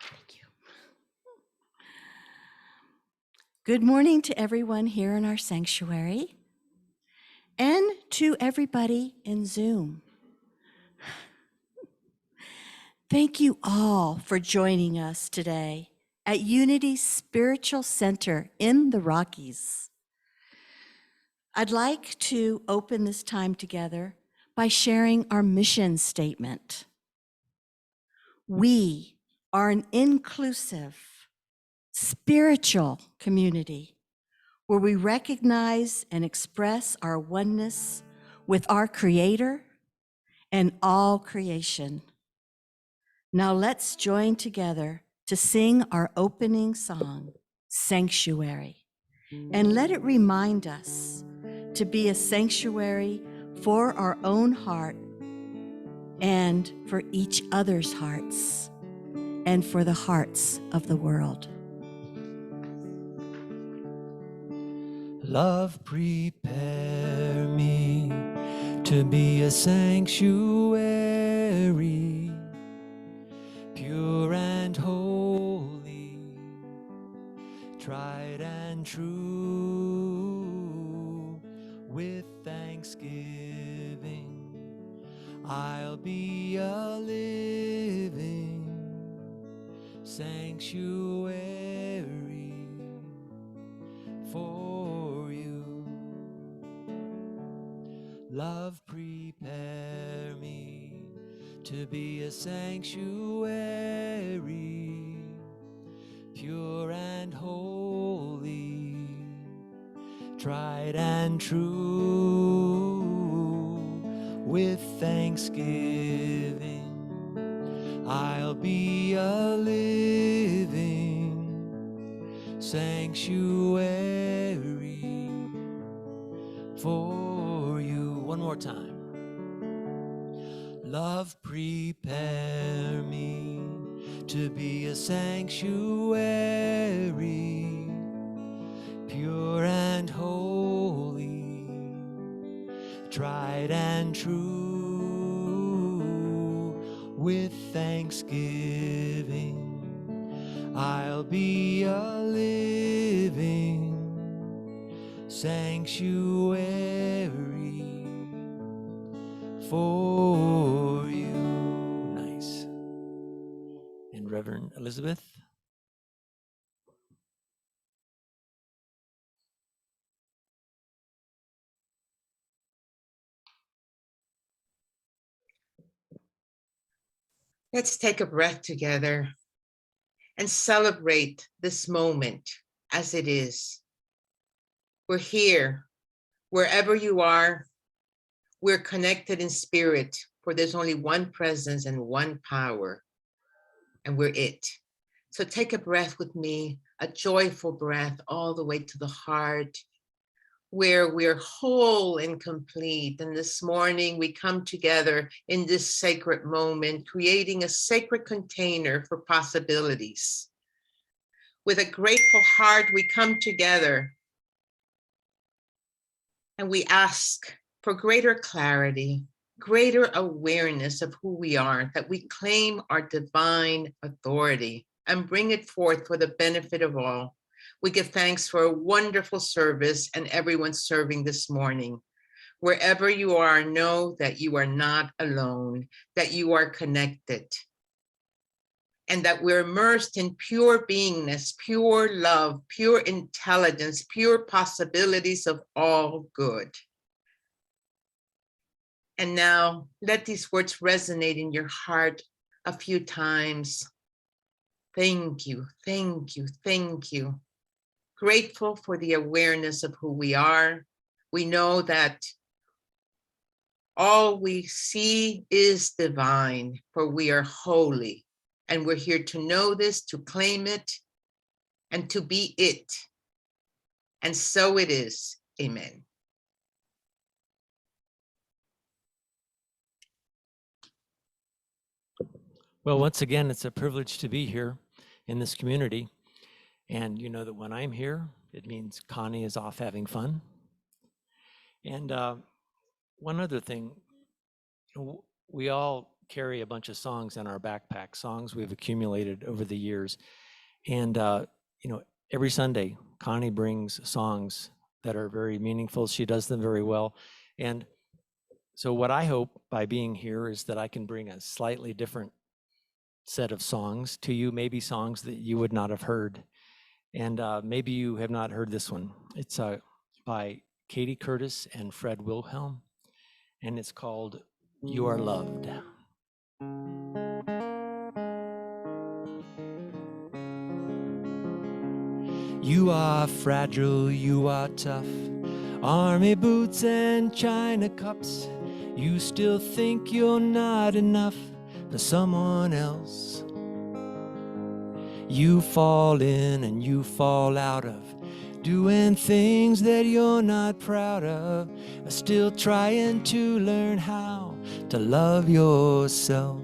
Thank you. Good morning to everyone here in our sanctuary and to everybody in Zoom. Thank you all for joining us today at Unity Spiritual Center in the Rockies. I'd like to open this time together by sharing our mission statement. We are an inclusive, spiritual community where we recognize and express our oneness with our Creator and all creation. Now let's join together to sing our opening song, Sanctuary, and let it remind us to be a sanctuary for our own heart and for each other's hearts and for the hearts of the world. Love, prepare me to be a sanctuary, pure and holy, tried and true. With thanksgiving, I'll be a living sanctuary for you. Love, prepare me to be a sanctuary, pure and holy, tried and true. With thanksgiving, I'll be a living sanctuary for you. One more time. Love, prepare me to be a sanctuary, pure and holy, tried and true. With thanksgiving, I'll be a living sanctuary for you. Nice. And Reverend Elizabeth. Let's take a breath together and celebrate this moment as it is. We're here, wherever you are, we're connected in spirit, for there's only one presence and one power, and we're it. So take a breath with me, a joyful breath all the way to the heart, where we're whole and complete. And this morning we come together in this sacred moment, creating a sacred container for possibilities. With a grateful heart, we come together and we ask for greater clarity, greater awareness of who we are, that we claim our divine authority and bring it forth for the benefit of all. We give thanks for a wonderful service and everyone serving this morning. Wherever you are, know that you are not alone, that you are connected, and that we're immersed in pure beingness, pure love, pure intelligence, pure possibilities of all good. And now let these words resonate in your heart a few times. Thank you, thank you, thank you. Grateful for the awareness of who we are. We know that all we see is divine, for we are holy. And we're here to know this, to claim it, and to be it. And so it is. Amen. Well, once again, it's a privilege to be here in this community. And you know that when I'm here, it means Connie is off having fun. And one other thing, we all carry a bunch of songs in our backpack, songs we've accumulated over the years. And, every Sunday, Connie brings songs that are very meaningful. She does them very well. And so what I hope by being here is that I can bring a slightly different set of songs to you, maybe songs that you would not have heard. And maybe you have not heard this one. It's by Katie Curtis and Fred Wilhelm, and it's called You Are Loved. You are fragile, you are tough, army boots and china cups. You still think you're not enough for someone else. You fall in and you fall out of, doing things that you're not proud of, still trying to learn how to love yourself.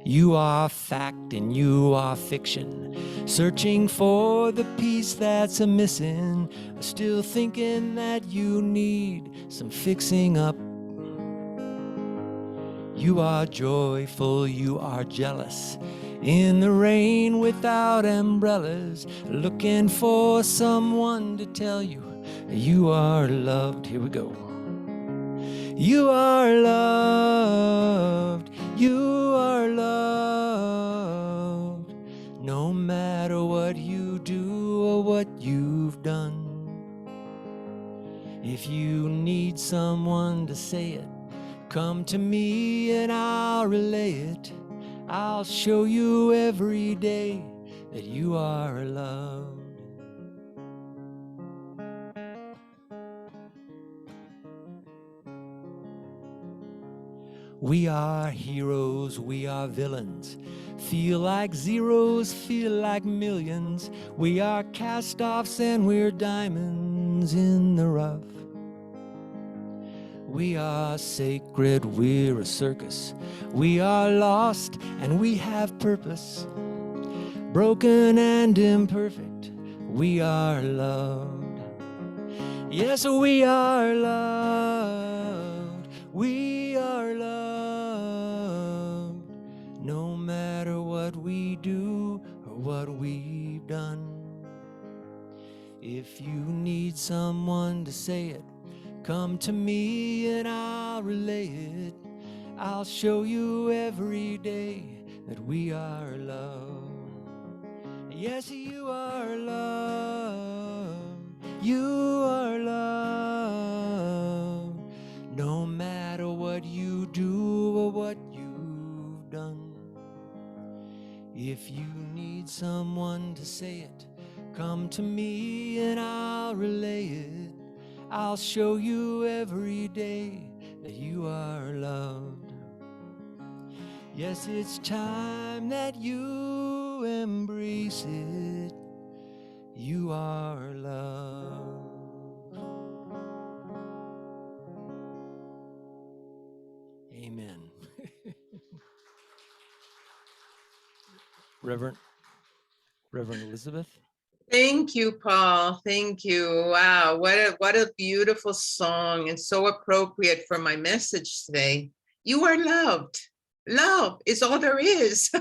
You are fact and you are fiction, searching for the piece that's a missing, still thinking that you need some fixing up. You are joyful, you are jealous, in the rain without umbrellas, looking for someone to tell you you are loved. Here we go. You are loved, you are loved, no matter what you do or what you've done. If you need someone to say it, come to me and I'll relay it. I'll show you every day that you are loved. We are heroes, we are villains. Feel like zeros, feel like millions. We are cast-offs and we're diamonds in the rough. We are sacred, we're a circus. We are lost and we have purpose. Broken and imperfect, we are loved. Yes, we are loved. We are loved. No matter what we do or what we've done. If you need someone to say it, come to me and I'll relay it. I'll show you every day that we are loved. Yes, you are loved. You are loved. No matter what you do or what you've done. If you need someone to say it, come to me and I'll relay it. I'll show you every day that you are loved. Yes, it's time that you embrace it. You are loved. Amen. Reverend Elizabeth. Thank you, Paul. Thank you. Wow, what a beautiful song, and so appropriate for my message today. You are loved. Love is all there is.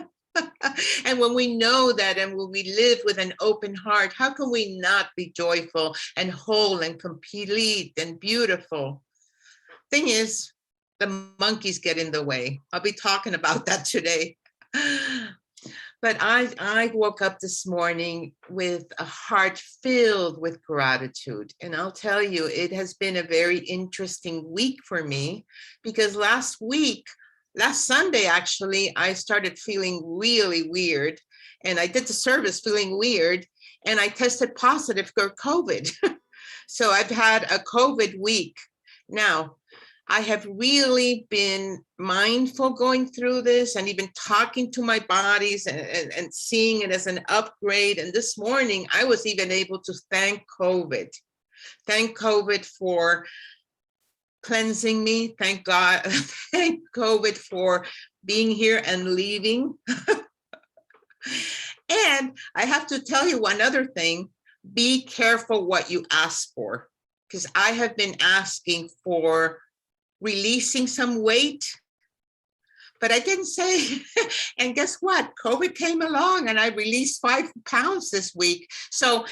And when we know that and when we live with an open heart, how can we not be joyful and whole and complete and beautiful? Thing is, the monkeys get in the way. I'll be talking about that today. But I woke up this morning with a heart filled with gratitude. And I'll tell you, it has been a very interesting week for me, because last Sunday, actually, I started feeling really weird. And I did the service feeling weird. And I tested positive for COVID. So I've had a COVID week. Now, I have really been mindful going through this and even talking to my bodies and seeing it as an upgrade. And this morning, I was even able to thank COVID. Thank COVID for cleansing me. Thank God. Thank COVID for being here and leaving. And I have to tell you one other thing. Be careful what you ask for, because I have been asking for releasing some weight, But I didn't say, and guess what? COVID came along and I released 5 pounds this week. So,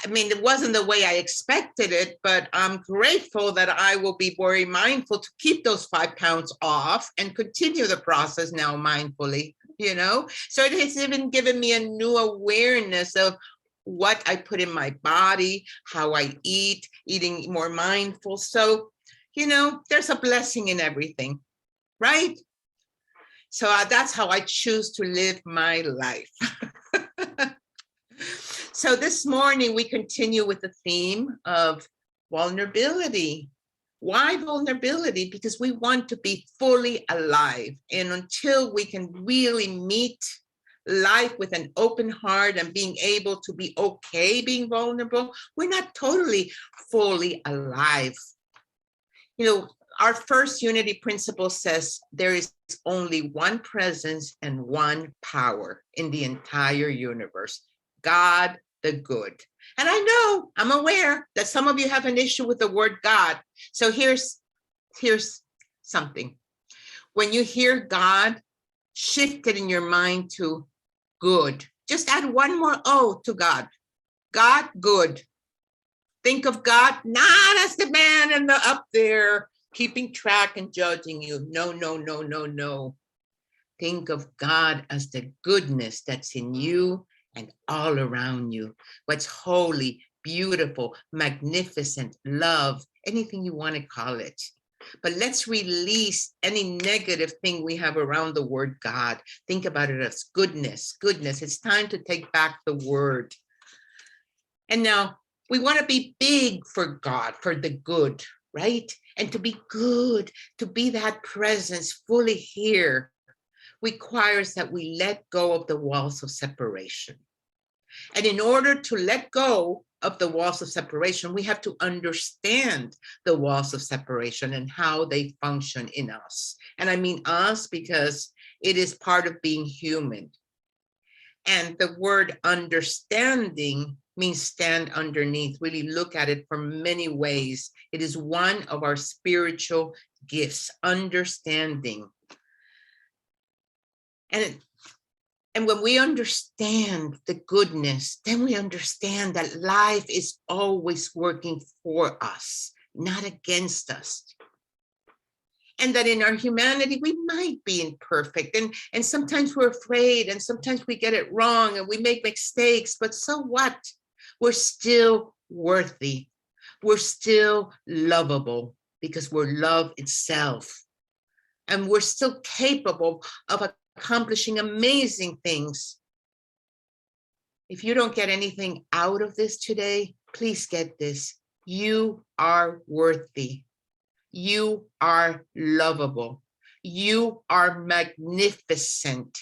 I mean, it wasn't the way I expected it, but I'm grateful that I will be very mindful to keep those 5 pounds off and continue the process now mindfully, you know? So it has even given me a new awareness of what I put in my body, how I eat, eating more mindful. So, you know, there's a blessing in everything, right? So that's how I choose to live my life. So this morning we continue with the theme of vulnerability. Why vulnerability? Because we want to be fully alive. And until we can really meet life with an open heart and being able to be okay being vulnerable, we're not totally fully alive. You know, our first unity principle says there is only one presence and one power in the entire universe, God the good. And I know, I'm aware that some of you have an issue with the word God. So here's something. When you hear God, shift it in your mind to good. Just add one more O to God. God, good. Think of God not as the man in the up there keeping track and judging you. No, no, no, no, no. Think of God as the goodness that's in you and all around you. What's holy, beautiful, magnificent, love, anything you want to call it. But let's release any negative thing we have around the word God. Think about it as goodness, goodness. It's time to take back the word. And now we want to be big for God, for the good, right? And to be good, to be that presence fully here, requires that we let go of the walls of separation. And in order to let go of the walls of separation, we have to understand the walls of separation and how they function in us. And I mean us because it is part of being human. And the word understanding means stand underneath, really look at it from many ways. It is one of our spiritual gifts, understanding. And when we understand the goodness, then we understand that life is always working for us, not against us. And that in our humanity, we might be imperfect. And sometimes we're afraid, and sometimes we get it wrong, and we make mistakes. But so what? We're still worthy. We're still lovable because we're love itself. And we're still capable of accomplishing amazing things. If you don't get anything out of this today, please get this. You are worthy. You are lovable. You are magnificent.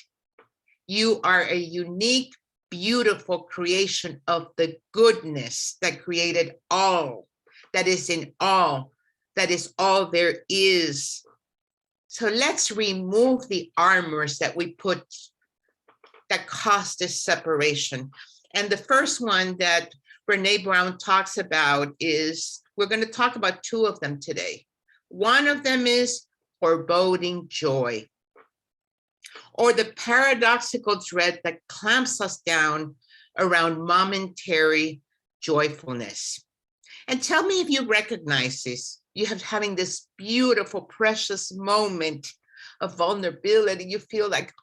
You are a unique, beautiful creation of the goodness that created all, that is in all, that is all there is. So let's remove the armors that we put that caused this separation. And the first one that Brene Brown talks about is, we're going to talk about 2 of them today. One of them is foreboding joy, or the paradoxical dread that clamps us down around momentary joyfulness. And tell me if you recognize this. You have having this beautiful, precious moment of vulnerability. You feel like,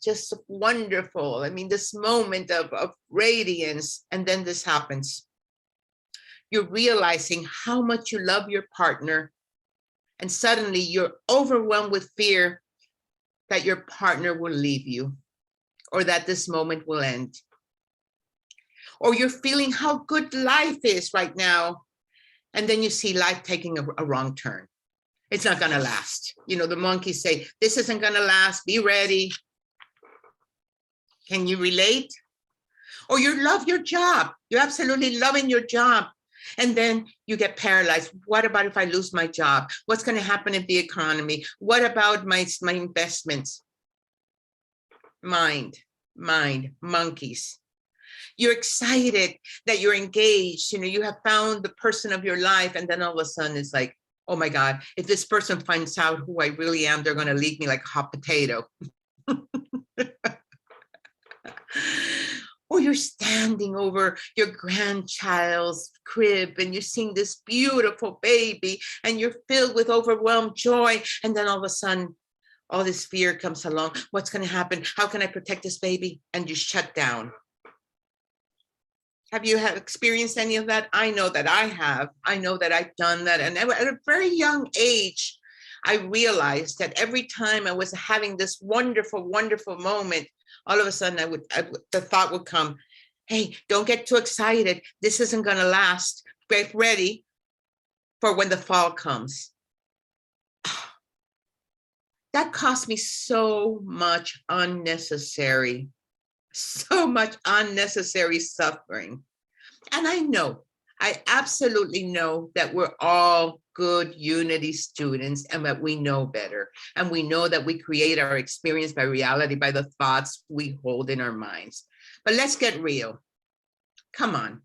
just wonderful. I mean, this moment of radiance, and then this happens. You're realizing how much you love your partner, and suddenly you're overwhelmed with fear that your partner will leave you, or that this moment will end. Or you're feeling how good life is right now, and then you see life taking a wrong turn. It's not gonna last. You know, the monkeys say, this isn't gonna last, be ready. Can you relate? Or you love your job. You're absolutely loving your job. And then you get paralyzed. What about if I lose my job? What's gonna happen in the economy? What about my investments? Mind, monkeys. You're excited that you're engaged. You know, you have found the person of your life, and then all of a sudden it's like, oh my God, if this person finds out who I really am, they're going to leave me like a hot potato. Or you're standing over your grandchild's crib and you're seeing this beautiful baby and you're filled with overwhelmed joy. And then all of a sudden, all this fear comes along. What's going to happen? How can I protect this baby? And you shut down. Have you experienced any of that? I know that I have. I know that I've done that. And at a very young age, I realized that every time I was having this wonderful, wonderful moment, all of a sudden the thought would come, hey, don't get too excited. This isn't going to last. Get ready for when the fall comes. That cost me so much unnecessary suffering. And I absolutely know that we're all good Unity students and that we know better. And we know that we create our experience by reality, by the thoughts we hold in our minds. But let's get real. Come on.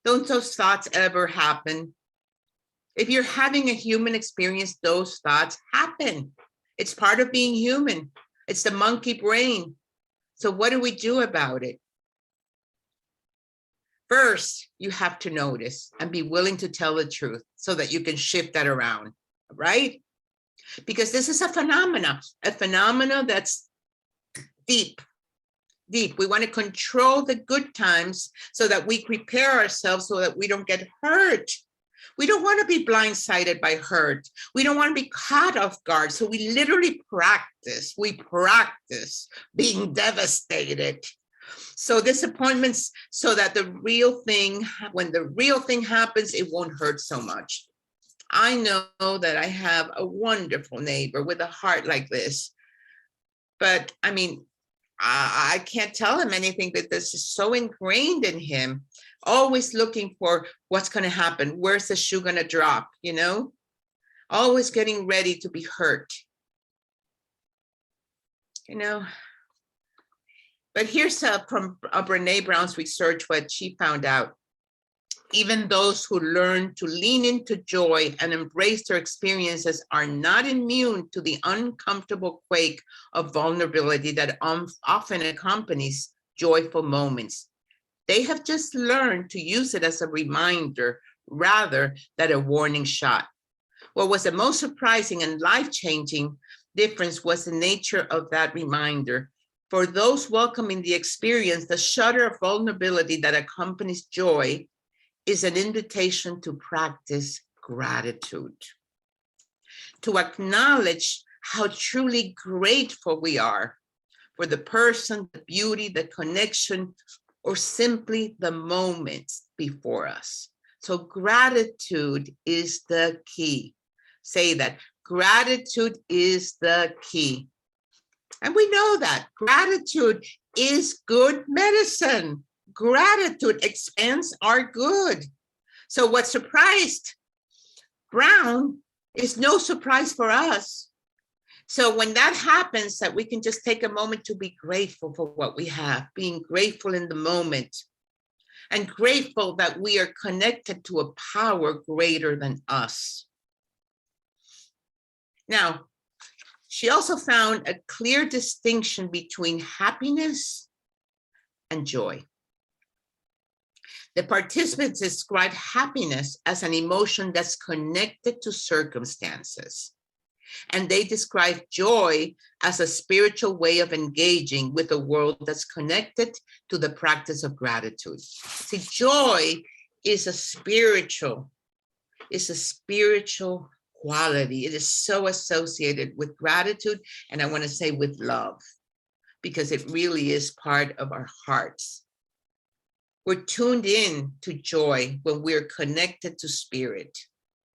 Don't those thoughts ever happen? If you're having a human experience, those thoughts happen. It's part of being human. It's the monkey brain. So what do we do about it? First, you have to notice and be willing to tell the truth so that you can shift that around, right? Because this is a phenomena that's deep. We want to control the good times so that we prepare ourselves so that we don't get hurt. We don't want to be blindsided by hurt. We don't want to be caught off guard. So we literally practice. We practice being devastated. So disappointments, so that when the real thing happens, it won't hurt so much. I know that I have a wonderful neighbor with a heart like this, but I mean, I can't tell him anything, but this is so ingrained in him, always looking for what's going to happen. Where's the shoe going to drop, always getting ready to be hurt, But here's from Brene Brown's research, what she found out. Even those who learn to lean into joy and embrace their experiences are not immune to the uncomfortable quake of vulnerability that often accompanies joyful moments. They have just learned to use it as a reminder rather than a warning shot. What was the most surprising and life-changing difference was the nature of that reminder. For those welcoming the experience, the shudder of vulnerability that accompanies joy is an invitation to practice gratitude, to acknowledge how truly grateful we are for the person, the beauty, the connection, or simply the moments before us. So gratitude is the key. Say that. Gratitude is the key. And we know that gratitude is good medicine. Gratitude expands our good. So what surprised Brown is no surprise for us. So when that happens, that we can just take a moment to be grateful for what we have, being grateful in the moment, and grateful that we are connected to a power greater than us. Now, she also found a clear distinction between happiness and joy. The participants described happiness as an emotion that's connected to circumstances. And they describe joy as a spiritual way of engaging with a world that's connected to the practice of gratitude. See, joy is a spiritual quality. It is so associated with gratitude, and I want to say with love, because it really is part of our hearts. We're tuned in to joy when we're connected to spirit.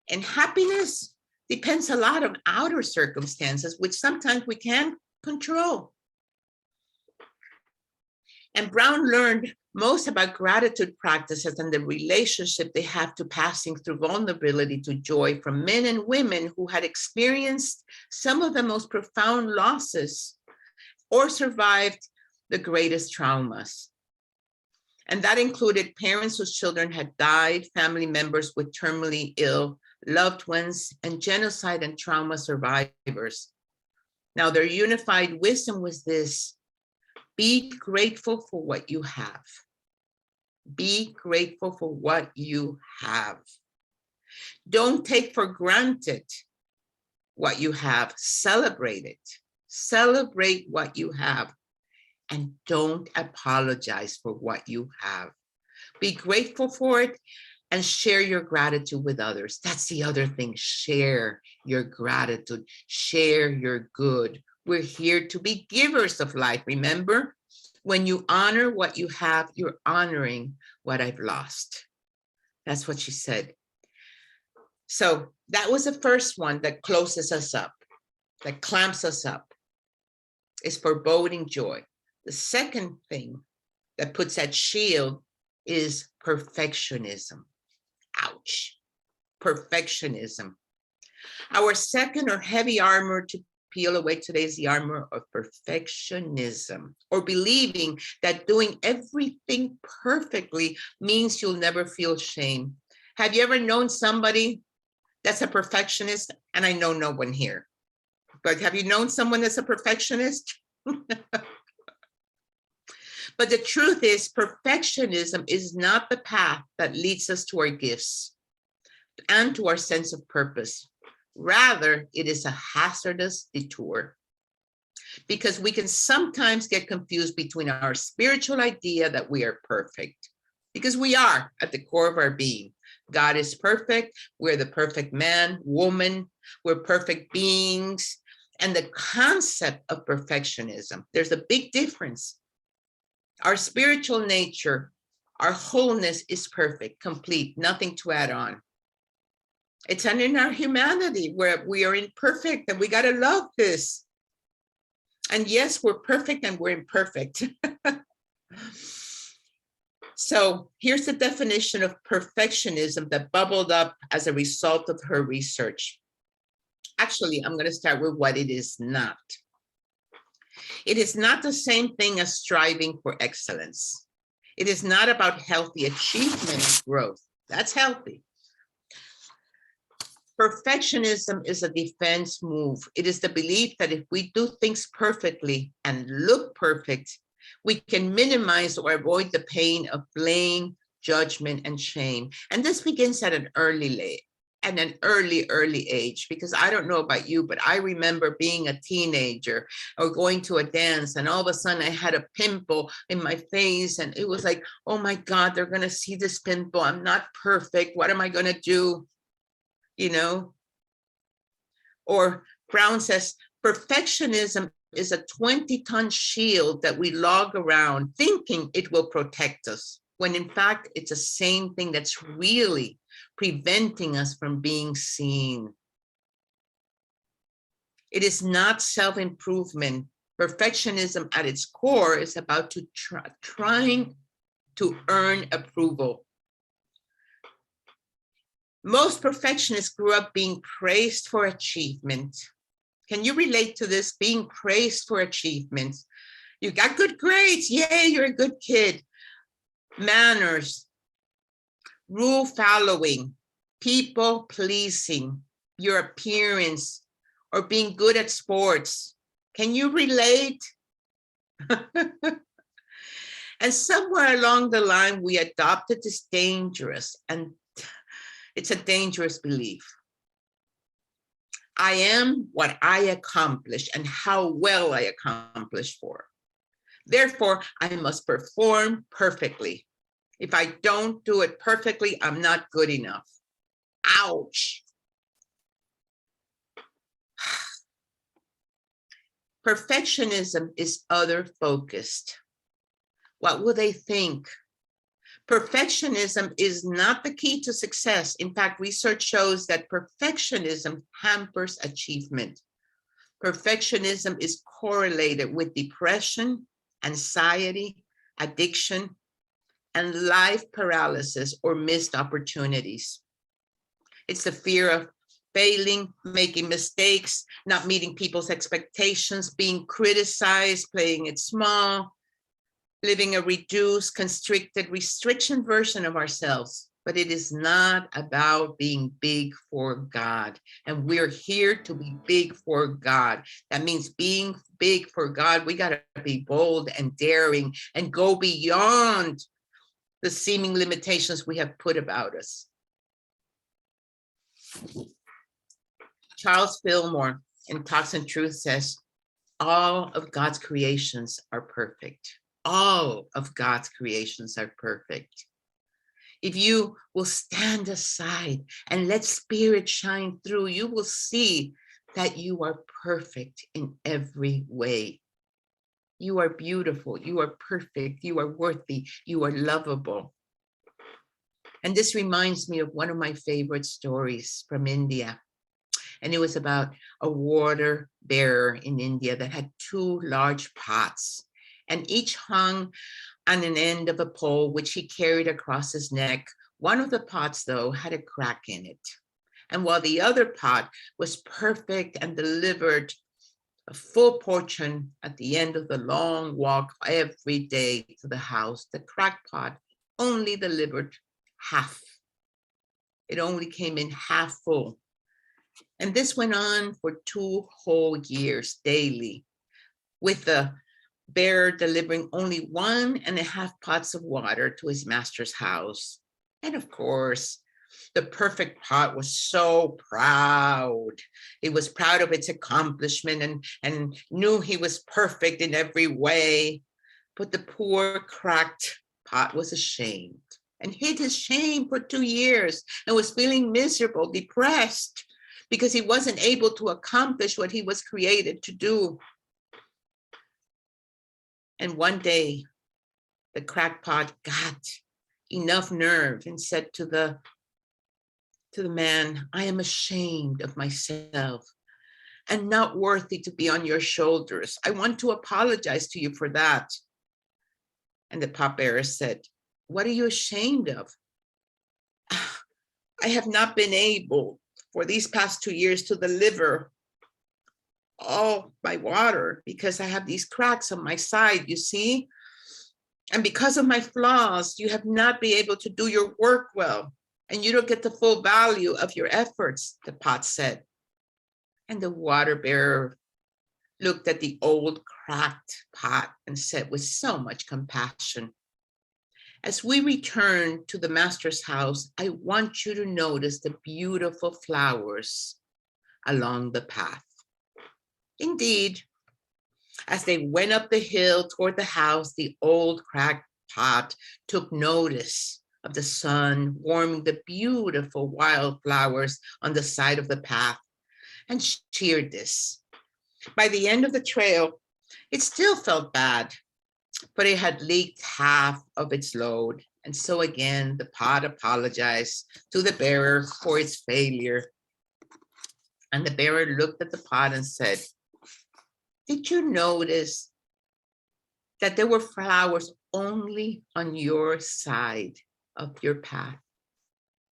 And happiness depends a lot on outer circumstances, which sometimes we can't control. And Brown learned most about gratitude practices and the relationship they have to passing through vulnerability to joy from men and women who had experienced some of the most profound losses or survived the greatest traumas. And that included parents whose children had died, family members with terminally ill loved ones, and genocide and trauma survivors. Now, their unified wisdom was this: be grateful for what you have. Be grateful for what you have. Don't take for granted what you have. Celebrate it. Celebrate what you have. And don't apologize for what you have. Be grateful for it and share your gratitude with others. That's the other thing. Share your gratitude. Share your good. We're here to be givers of life. Remember, when you honor what you have, you're honoring what I've lost. That's what she said. So that was the first one that closes us up, that clamps us up, is foreboding joy. The second thing that puts that shield is perfectionism. Ouch. Perfectionism. Our second or heavy armor to peel away today is the armor of perfectionism, or believing that doing everything perfectly means you'll never feel shame. Have you ever known somebody that's a perfectionist? And I know no one here, but have you known someone that's a perfectionist? But the truth is, perfectionism is not the path that leads us to our gifts and to our sense of purpose. Rather, it is a hazardous detour, because we can sometimes get confused between our spiritual idea that we are perfect, because we are at the core of our being. God is perfect. We're the perfect man, woman. We're perfect beings. And the concept of perfectionism, there's a big difference. Our spiritual nature, our wholeness is perfect, complete, nothing to add on. It's in our humanity where we are imperfect, and we got to love this. And yes, we're perfect and we're imperfect. So here's the definition of perfectionism that bubbled up as a result of her research. Actually, I'm going to start with what it is not. It is not the same thing as striving for excellence. It is not about healthy achievement and growth. That's healthy. Perfectionism is a defense move. It is the belief that if we do things perfectly and look perfect, we can minimize or avoid the pain of blame, judgment, and shame. And this begins at an early age, because I don't know about you, but I remember being a teenager or going to a dance, and all of a sudden I had a pimple in my face, and it was like, oh my God, they're going to see this pimple. I'm not perfect. What am I going to do? You know? Or Brown says, perfectionism is a 20-ton shield that we lug around thinking it will protect us, when in fact, it's the same thing that's really preventing us from being seen. It is not self-improvement. Perfectionism at its core is about trying to earn approval. Most perfectionists grew up being praised for achievement. Can you relate to this? Being praised for achievements. You got good grades. Yay, you're a good kid. Manners, rule following, people pleasing, your appearance, or being good at sports. Can you relate? And somewhere along the line, we adopted this dangerous, and it's a dangerous belief. I am what I accomplish and how well I accomplish for. Therefore, I must perform perfectly. If I don't do it perfectly, I'm not good enough. Ouch. Perfectionism is other focused. What will they think? Perfectionism is not the key to success. In fact, research shows that perfectionism hampers achievement. Perfectionism is correlated with depression, anxiety, addiction, and life paralysis or missed opportunities. It's the fear of failing, making mistakes, not meeting people's expectations, being criticized, playing it small, living a reduced, constricted, restriction version of ourselves. but it is not about being big for God. And we're here to be big for God. That means being big for God, we got to be bold and daring and go beyond the seeming limitations we have put about us. Charles Fillmore in Talks and Truth says, all of God's creations are perfect. All of God's creations are perfect. If you will stand aside and let spirit shine through, you will see that you are perfect in every way. You are beautiful, you are perfect, you are worthy, you are lovable. And this reminds me of one of my favorite stories from India. And it was about a water bearer in India that had 2 large pots, and each hung on an end of a pole, which he carried across his neck. One of the pots, though, had a crack in it. And while the other pot was perfect and delivered a full portion at the end of the long walk every day to the house, the cracked pot only delivered half. It only came in half full. And this went on for 2 whole years daily, with the bearer delivering only 1.5 pots of water to his master's house. And of course, the perfect pot was so proud. It was proud of its accomplishment and knew he was perfect in every way. But the poor cracked pot was ashamed and hid his shame for 2 years and was feeling miserable, depressed, because he wasn't able to accomplish what he was created to do. And one day, the crackpot got enough nerve and said to the man, I am ashamed of myself and not worthy to be on your shoulders. I want to apologize to you for that. And the pot bearer said, what are you ashamed of? I have not been able for these past 2 years to deliver all my water because I have these cracks on my side, you see? And because of my flaws, you have not been able to do your work well, and you don't get the full value of your efforts, the pot said. And the water bearer looked at the old cracked pot and said with so much compassion, as we return to the master's house, I want you to notice the beautiful flowers along the path. Indeed, as they went up the hill toward the house, the old cracked pot took notice of the sun warming the beautiful wildflowers on the side of the path and cheered this. By the end of the trail, it still felt bad, but it had leaked half of its load. And so again, the pot apologized to the bearer for its failure. And the bearer looked at the pot and said, did you notice that there were flowers only on your side of your path?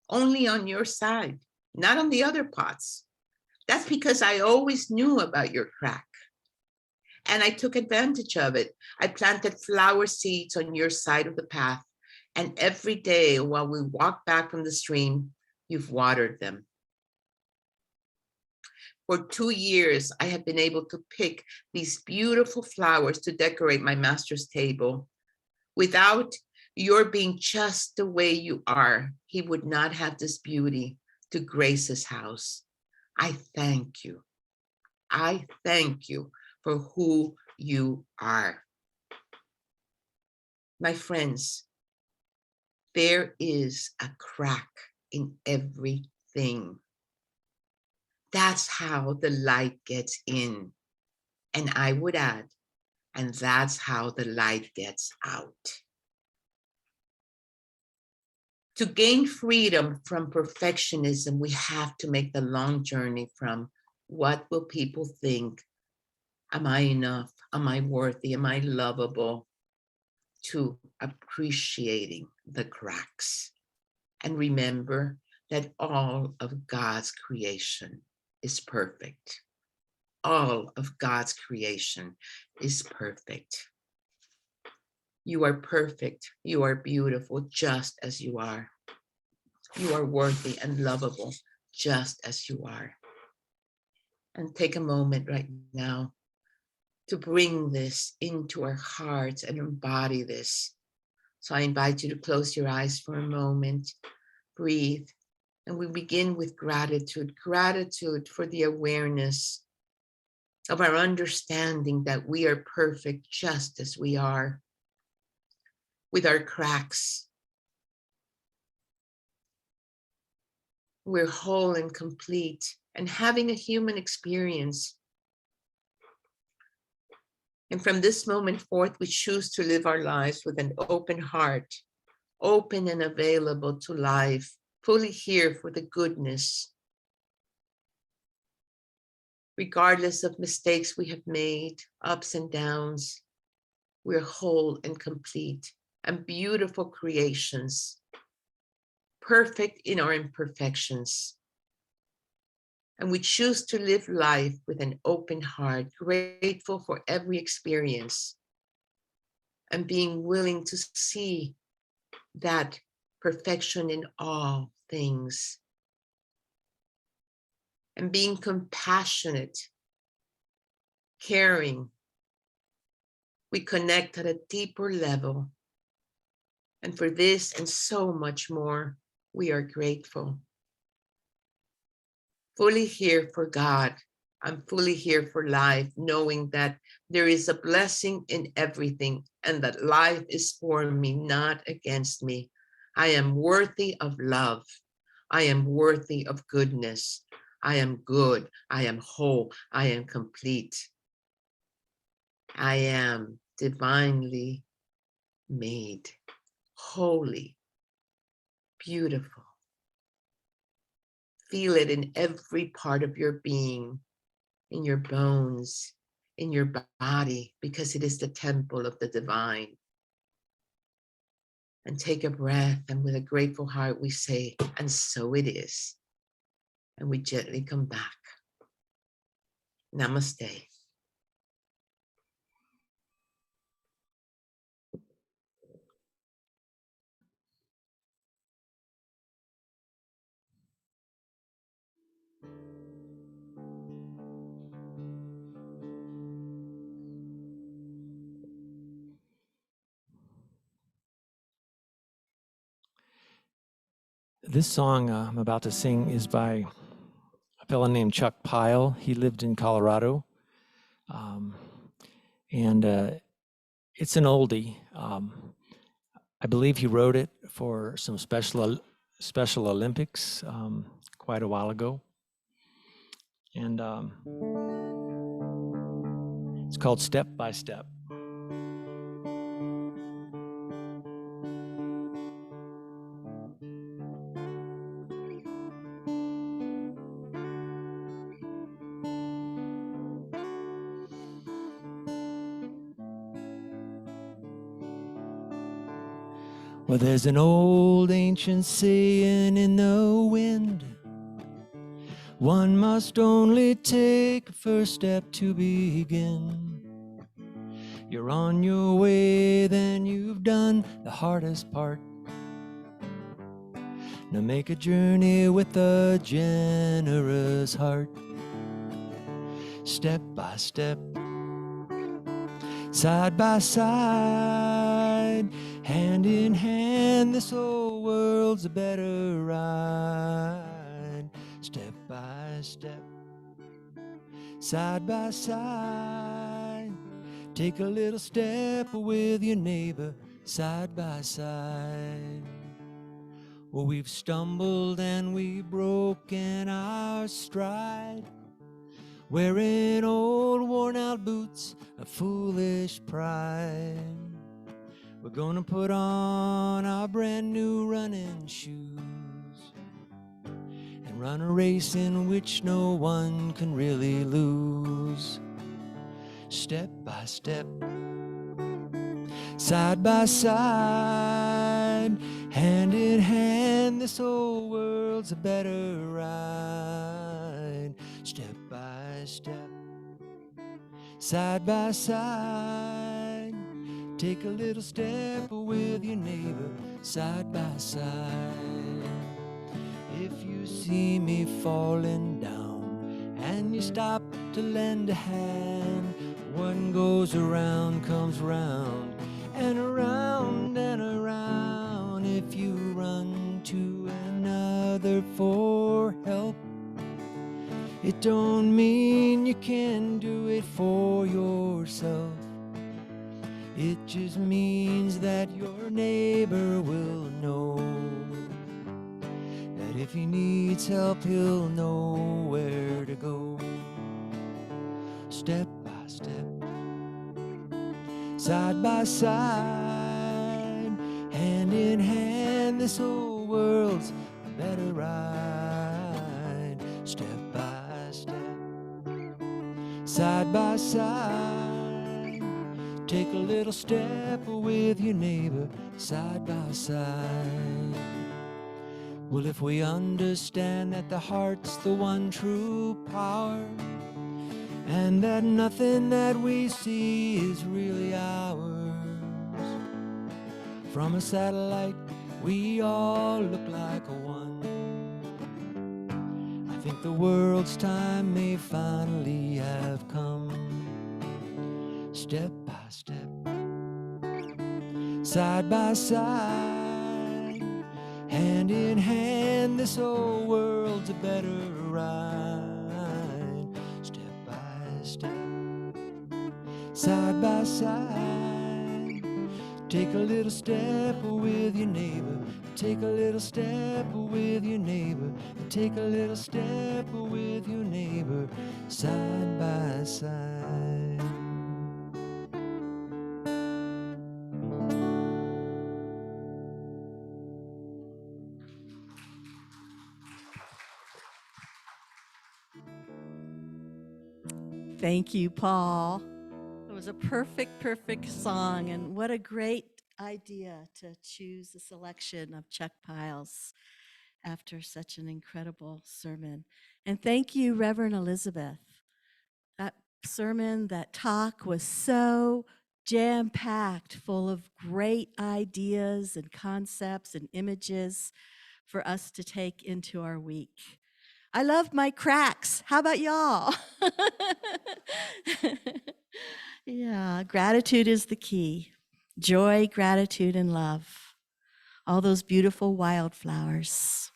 Only on your side, not on the other pots. That's because I always knew about your crack. And I took advantage of it. I planted flower seeds on your side of the path. And every day while we walk back from the stream, you've watered them. For 2 years, I have been able to pick these beautiful flowers to decorate my master's table. Without your being just the way you are, he would not have this beauty to grace his house. I thank you. I thank you for who you are. My friends, there is a crack in everything. That's how the light gets in. And I would add, and that's how the light gets out. To gain freedom from perfectionism, we have to make the long journey from what will people think? Am I enough? Am I worthy? Am I lovable? To appreciating the cracks. And remember that all of God's creation is perfect. All of God's creation is perfect. You are perfect. You are beautiful just as you are. You are worthy and lovable just as you are. And take a moment right now to bring this into our hearts and embody this. So I invite you to close your eyes for a moment, breathe, and we begin with gratitude. Gratitude for the awareness of our understanding that we are perfect just as we are, with our cracks. We're whole and complete and having a human experience. And from this moment forth, we choose to live our lives with an open heart, open and available to life, fully here for the goodness, regardless of mistakes we have made, ups and downs. We're whole and complete and beautiful creations, perfect in our imperfections. And we choose to live life with an open heart, grateful for every experience, and being willing to see that perfection in all things, and being compassionate, caring. We connect at a deeper level. And for this and so much more, we are grateful. Fully here for God. I'm fully here for life, knowing that there is a blessing in everything and that life is for me, not against me. I am worthy of love. I am worthy of goodness. I am good. I am whole. I am complete. I am divinely made, holy, beautiful. Feel it in every part of your being, in your bones, in your body, because it is the temple of the divine. And take a breath, and with a grateful heart, we say, and so it is. And we gently come back. Namaste. This song I'm about to sing is by a fellow named Chuck Pyle. He lived in Colorado. And it's an oldie. I believe he wrote it for some Special Olympics quite a while ago. And it's called Step by Step. Well, there's an old ancient saying in the wind. One must only take a first step to begin. You're on your way, then you've done the hardest part. Now make a journey with a generous heart. Step by step, side by side, hand in hand, this whole world's a better ride. Step by step, side by side, take a little step with your neighbor, side by side. Well, we've stumbled and we've broken our stride, wearing old worn-out boots of foolish pride. We're gonna put on our brand new running shoes and run a race in which no one can really lose. Step by step, side by side, hand in hand, this whole world's a better ride. Step by step, side by side, take a little step with your neighbor, side by side. if you see me falling down and you stop to lend a hand, what goes around comes round and around and around. If you run to another for help, it don't mean you can do it for yourself. It just means that your neighbor will know that if he needs help, he'll know where to go. Step by step, side by side, hand in hand, this whole world's a better ride. Step by step, side by side, take a little step with your neighbor, side by side. Well, if we understand that the heart's the one true power, and that nothing that we see is really ours, from a satellite we all look like a one. I think the world's time may finally have come. Step by step, side by side, hand in hand, this whole world's a better ride. Step by step, side by side, take a little step with your neighbor, take a little step with your neighbor, take a little step with your neighbor, side by side. Thank you, Paul. It was a perfect song, and what a great idea to choose the selection of Chuck Piles after such an incredible sermon. And thank you, Reverend Elizabeth. That sermon, that talk was so jam-packed, full of great ideas and concepts and images for us to take into our week. I love my cracks. How about y'all? Yeah, gratitude is the key. Joy, gratitude, and love. All those beautiful wildflowers.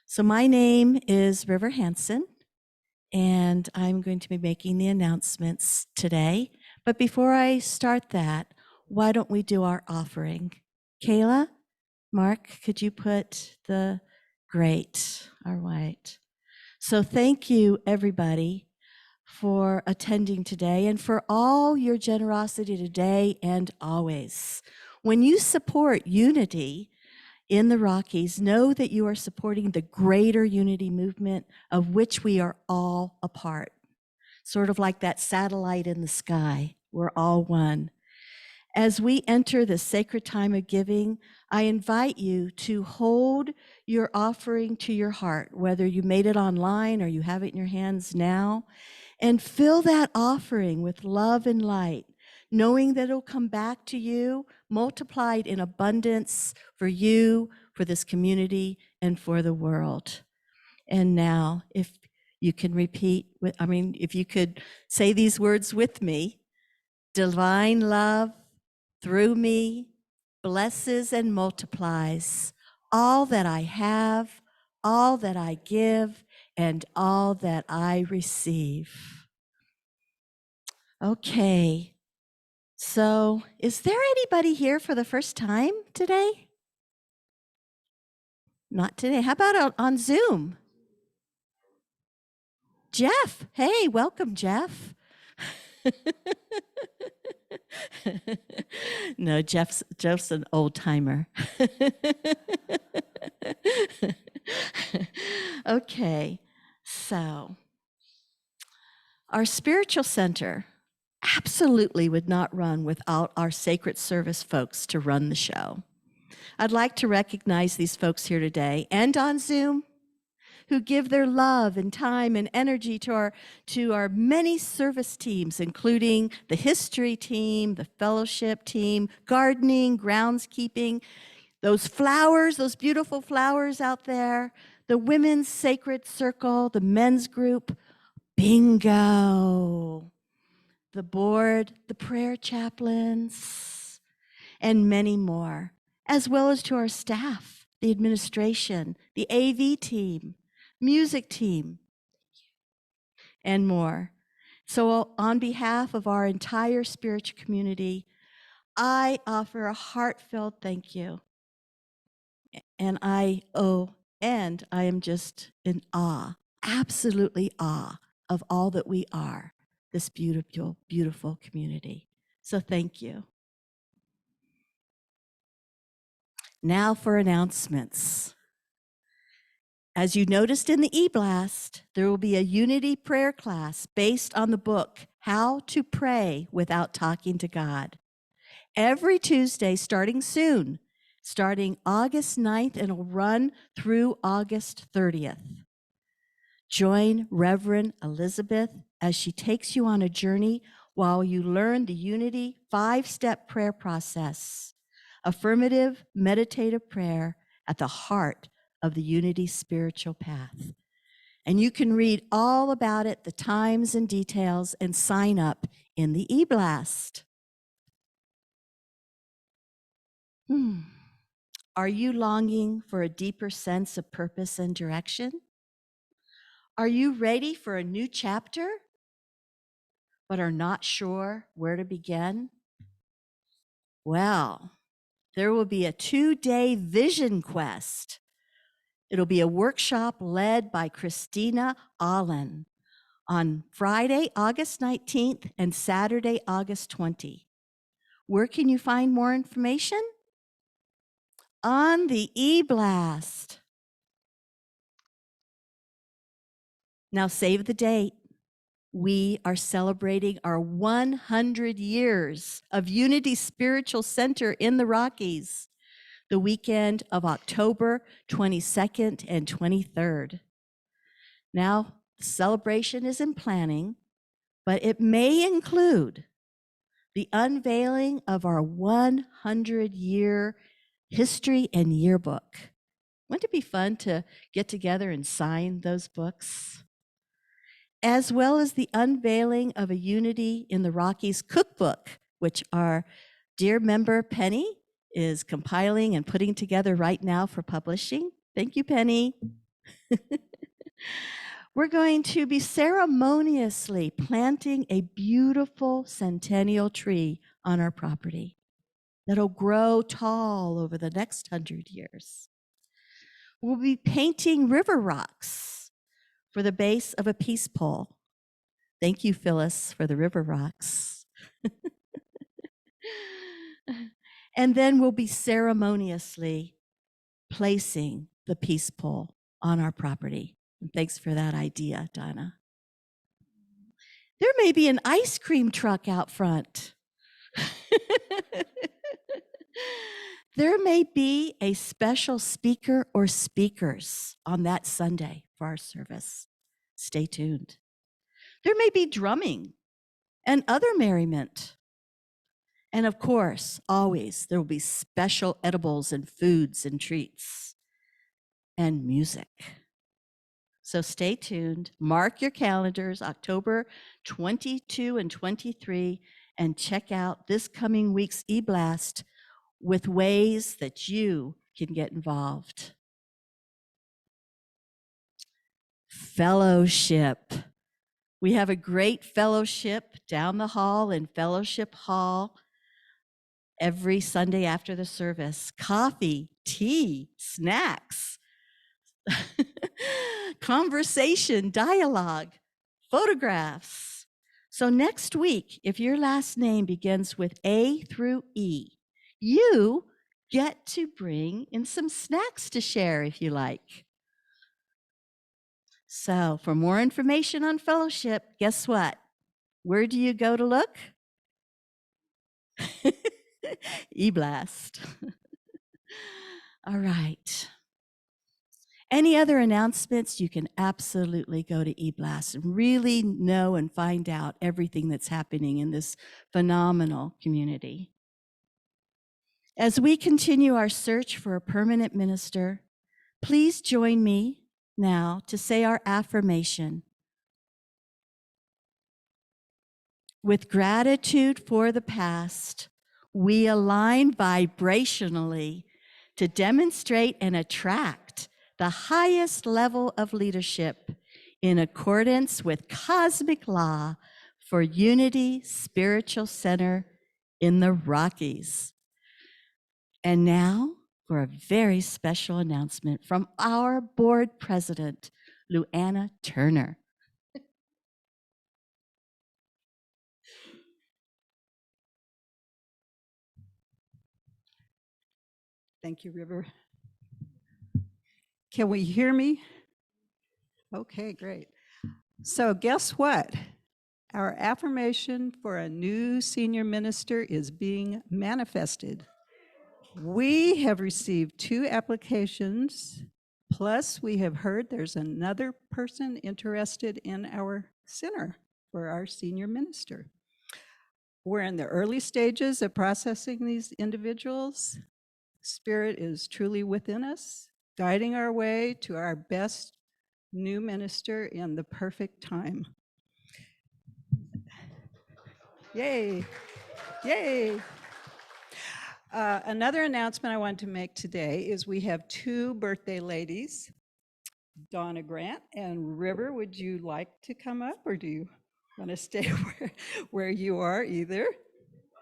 So my name is River Hansen, and I'm going to be making the announcements today. But before I start that, why don't we do our offering? Kayla, Mark, could you put the great, all right. So thank you, everybody, for attending today and for all your generosity today and always. When you support unity in the Rockies, know that you are supporting the greater unity movement of which we are all a part. Sort of like that satellite in the sky, we're all one. As we enter the sacred time of giving, I invite you to hold your offering to your heart, whether you made it online or you have it in your hands now, and fill that offering with love and light, knowing that it'll come back to you multiplied in abundance for you, for this community, and for the world. And now, if you can if you could say these words with me: divine love through me blesses and multiplies all that I have, all that I give, and all that I receive. Okay, so is there anybody here for the first time today? Not today. How about on Zoom? Jeff. Hey, welcome, Jeff. No, Jeff's an old timer. Okay, so our spiritual center absolutely would not run without our sacred service folks to run the show. I'd like to recognize these folks here today and on Zoom who give their love and time and energy to our many service teams, including the history team, the fellowship team, gardening, groundskeeping, Those flowers, those beautiful flowers out there, the women's sacred circle, the men's group, bingo, the board, the prayer chaplains, and many more, as well as to our staff, the administration, the AV team, music team, and more. So on behalf of our entire spiritual community, I offer a heartfelt thank you. And I am just in awe, absolutely awe of all that we are, this beautiful, beautiful community. So thank you. Now for announcements. As you noticed in the e-blast, there will be a unity prayer class based on the book, How to Pray Without Talking to God. Every Tuesday starting soon, starting August 9th, and it'll run through August 30th. Join Reverend Elizabeth as she takes you on a journey while you learn the Unity 5-step prayer process, affirmative meditative prayer at the heart of the Unity spiritual path. And you can read all about it, the times and details, and sign up in the e-blast. Are you longing for a deeper sense of purpose and direction? Are you ready for a new chapter, but are not sure where to begin? Well, there will be a 2-day vision quest. It'll be a workshop led by Christina Allen on Friday, August 19th and Saturday, August 20. Where can you find more information? On the e-blast. Now save the date. We are celebrating our 100 years of Unity Spiritual Center in the Rockies, the weekend of October 22nd and 23rd. Now, the celebration is in planning, but it may include the unveiling of our 100-year history and yearbook. Wouldn't it be fun to get together and sign those books? As well as the unveiling of a Unity in the Rockies cookbook, which our dear member Penny is compiling and putting together right now for publishing. Thank you, Penny. We're going to be ceremoniously planting a beautiful centennial tree on our property that'll grow tall over the next 100 years. We'll be painting river rocks for the base of a peace pole. Thank you, Phyllis, for the river rocks. And then we'll be ceremoniously placing the peace pole on our property. And thanks for that idea, Donna. There may be an ice cream truck out front. There may be a special speaker or speakers on that Sunday for our service. Stay tuned. There may be drumming and other merriment. And of course, always, there will be special edibles and foods and treats and music. So stay tuned, mark your calendars, October 22 and 23, and check out this coming week's e-blast with ways that you can get involved. Fellowship. We have a great fellowship down the hall in Fellowship Hall every Sunday after the service. Coffee, tea, snacks, conversation, dialogue, photographs. So next week, if your last name begins with A through E, you get to bring in some snacks to share if you like. So for more information on fellowship, guess what? Where do you go to look? E-blast. All right. Any other announcements, you can absolutely go to e-blast and really know and find out everything that's happening in this phenomenal community. As we continue our search for a permanent minister, please join me now to say our affirmation. With gratitude for the past, we align vibrationally to demonstrate and attract the highest level of leadership in accordance with cosmic law for Unity Spiritual Center in the Rockies. And now for a very special announcement from our board president, Luana Turner. Thank you, River. Can we hear me? Okay, great. So guess what? Our affirmation for a new senior minister is being manifested. We have received 2 applications, plus we have heard there's another person interested in our center for our senior minister. We're in the early stages of processing these individuals. Spirit is truly within us, guiding our way to our best new minister in the perfect time. Yay, yay. Another announcement I want to make today is we have 2 birthday ladies, Donna Grant and River. Would you like to come up, or do you want to stay where you are either?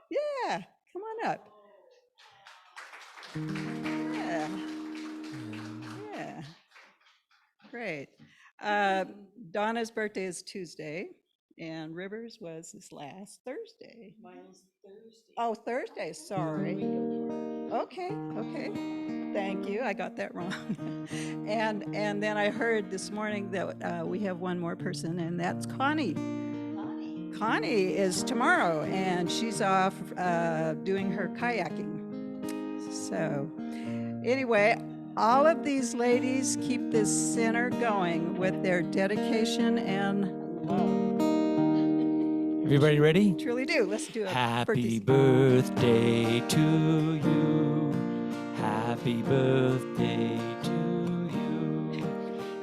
Yeah, come on up. Yeah, yeah, great. Donna's birthday is Tuesday, and River's was this last Thursday. Mine's Thursday. Oh, Thursday, sorry. Okay, okay. Thank you, I got that wrong. And then I heard this morning that we have one more person, and that's Connie. Connie is tomorrow, and she's off doing her kayaking. So anyway, all of these ladies keep this center going with their dedication and love. Everybody ready? Truly do. Let's do it. Happy birthday to you. Happy birthday to you.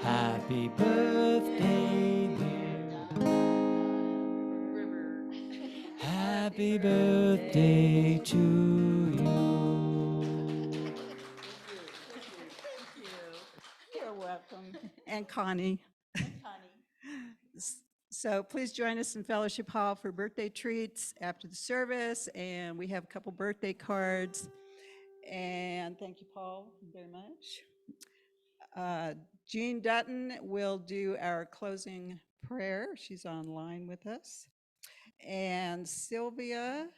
Happy birthday, dear. Happy birthday to you. You're welcome. And Connie. So please join us in Fellowship Hall for birthday treats after the service, and we have a couple birthday cards. And thank you, Paul, very much. Jean Dutton will do our closing prayer. She's online with us. And Sylvia,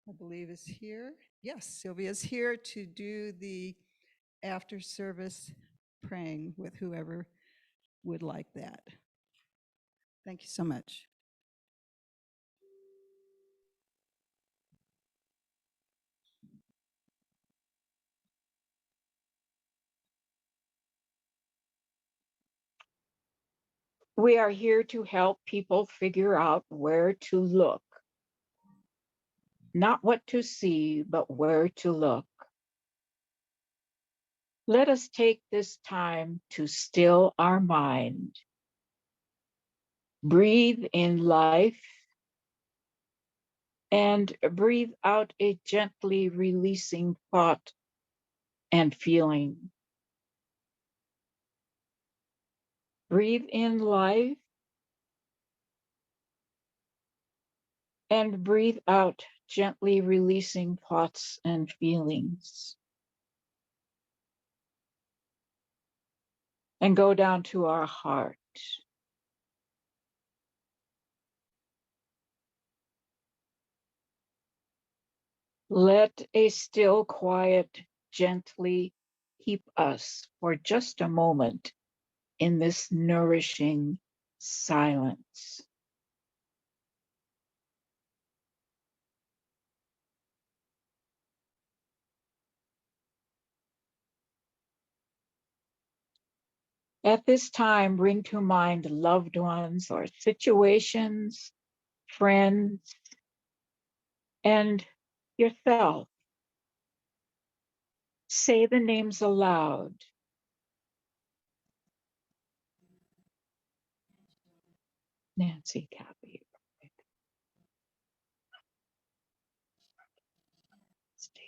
I believe, is here. Yes, Sylvia's here to do the after service praying with whoever would like that. Thank you so much. We are here to help people figure out where to look. Not what to see, but where to look. Let us take this time to still our mind. Breathe in life and breathe out a gently releasing thought and feeling. Breathe in life and breathe out gently releasing thoughts and feelings. And go down to our heart. Let a still quiet gently keep us for just a moment in this nourishing silence. At this time, bring to mind loved ones or situations, friends, and yourself. Say the names aloud. Nancy, Kathy, Steve.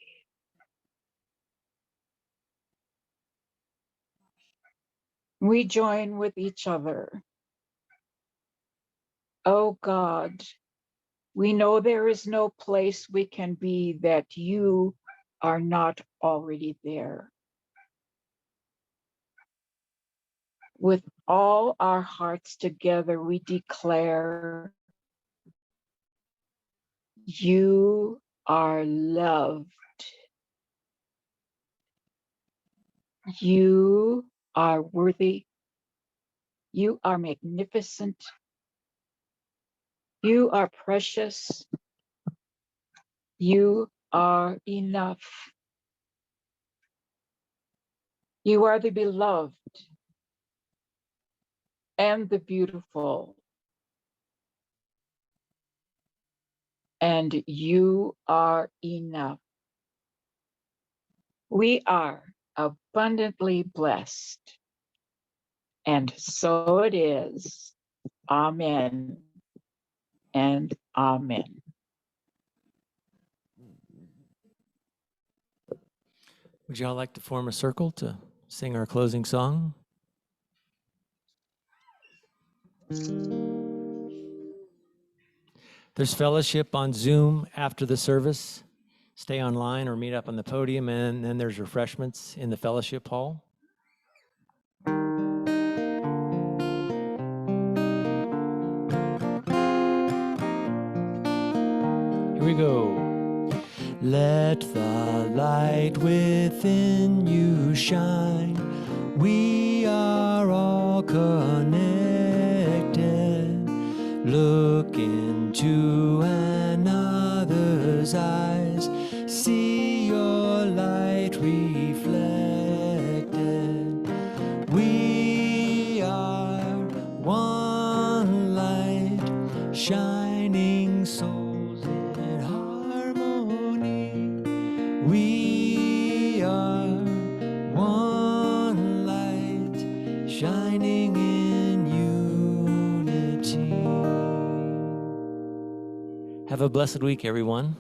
We join with each other. Oh God, we know there is no place we can be that you are not already there. With all our hearts together, we declare you are loved. You are worthy. You are magnificent. You are precious. You are enough. You are the beloved and the beautiful. And you are enough. We are abundantly blessed. And so it is. Amen and amen. Would y'all like to form a circle to sing our closing song? There's fellowship on Zoom after the service. Stay online or meet up on the podium, and then there's refreshments in the fellowship hall. Here we go. Let the light within you shine. We are all connected. Look into another's eyes. See your light reflected. We are one light, shining souls in harmony. We are one light, shining in unity. Have a blessed week, everyone.